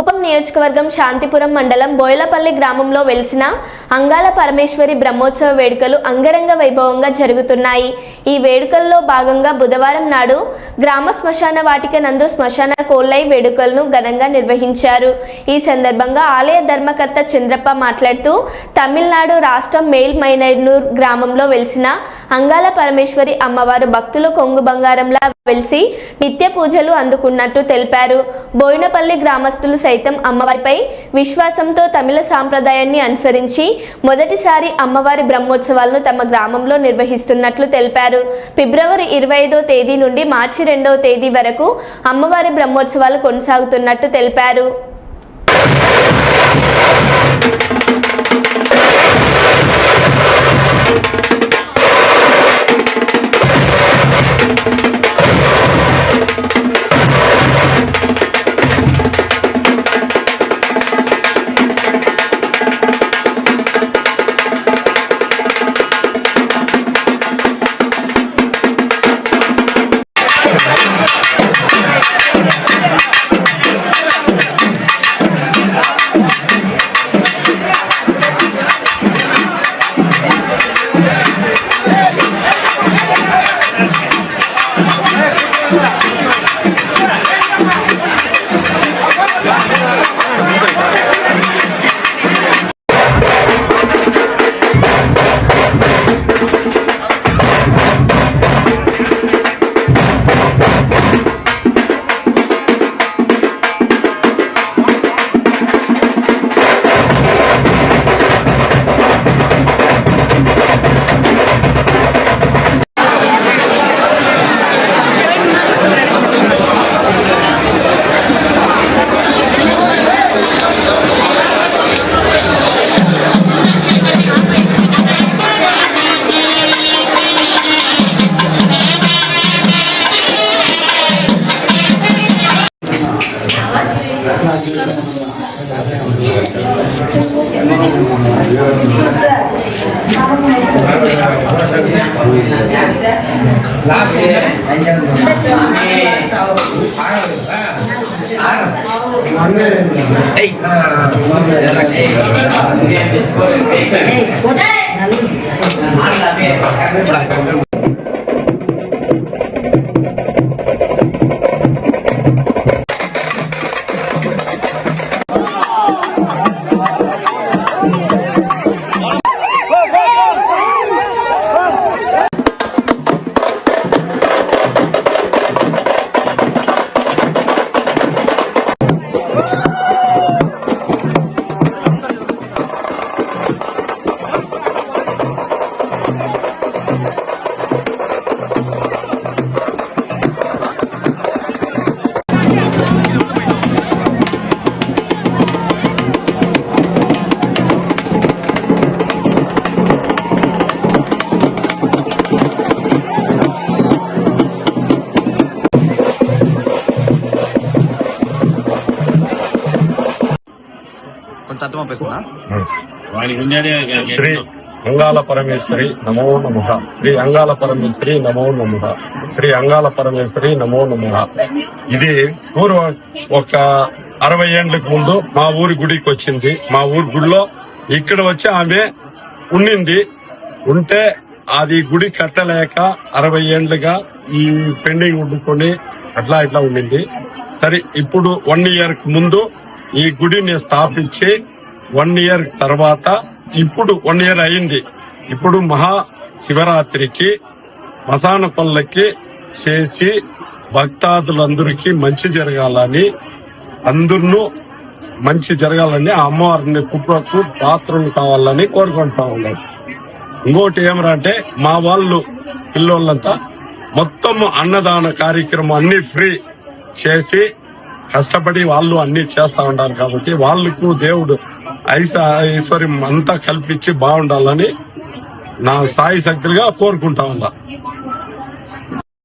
కుప్పం నియోజకవర్గం శాంతిపురం మండలం బోయలపల్లి గ్రామంలో వెలిసిన అంగాల పరమేశ్వరి బ్రహ్మోత్సవ వేడుకలు అంగరంగ వైభవంగా జరుగుతున్నాయి. ఈ వేడుకల్లో భాగంగా బుధవారం నాడు గ్రామ శ్మశాన వాటిక నందు శ్మశాన కోళ్ళై వేడుకలను ఘనంగా నిర్వహించారు. ఈ సందర్భంగా ఆలయ ధర్మకర్త చంద్రప్ప మాట్లాడుతూ తమిళనాడు రాష్ట్రం మేల్ మైనూర్ గ్రామంలో వెలిసిన అంగాల పరమేశ్వరి అమ్మవారు భక్తులు కొంగు బంగారంలా వెలిసి నిత్య పూజలు అందుకున్నట్టు తెలిపారు. బోయినపల్లి గ్రామస్తులు సైతం అమ్మవారిపై విశ్వాసంతో తమిళ సాంప్రదాయాన్ని అనుసరించి మొదటిసారి అమ్మవారి బ్రహ్మోత్సవాలను తమ గ్రామంలో నిర్వహిస్తున్నట్లు తెలిపారు. ఫిబ్రవరి 25వ తేదీ నుండి మార్చి 2వ తేదీ వరకు అమ్మవారి బ్రహ్మోత్సవాలు కొనసాగుతున్నట్టు తెలిపారు. శ్రీ అంగాల పరమేశ్వరి నమో నమః. శ్రీ అంగాల పరమేశ్వరి నమో నమః. శ్రీ అంగాల పరమేశ్వరి నమో నమః. ఇది పూర్వం ఒక 60 ఏళ్లకు ముందు మా ఊరి గుడికి వచ్చింది. మా ఊరి గుడిలో ఇక్కడ వచ్చి ఆమె ఉంటే అది గుడి కట్టలేక 60 ఏళ్లుగా ఈ పెండింగ్ ఉండుకొని అట్లా ఇట్లా ఉండింది. సరే, ఇప్పుడు 1 ఇయర్ ముందు ఈ గుడిని స్థాపించి 1 ఇయర్ తర్వాత ఇప్పుడు 1 ఇయర్ అయింది. ఇప్పుడు మహా శివరాత్రికి మసాన పల్లకి చేసి భక్తాదులందరికీ మంచి జరగాలని, అందరూ మంచి జరగాలని, ఆ అమ్మవారిని కుప్పకు పాత్రలు కావాలని కోరుకుంటా ఉన్నారు. ఇంకోటి ఏమరంటే మా వాళ్ళు పిల్లోళ్ళంతా మొత్తం అన్నదాన కార్యక్రమం అన్ని ఫ్రీ చేసి కష్టపడి వాళ్ళు అన్ని చేస్తా ఉంటారు. కాబట్టి వాళ్ళకు దేవుడు ఐశ్వర్యం అంతా కల్పించి బాగుండాలని నా సాయి శక్తులుగా కోరుకుంటా ఉన్నా.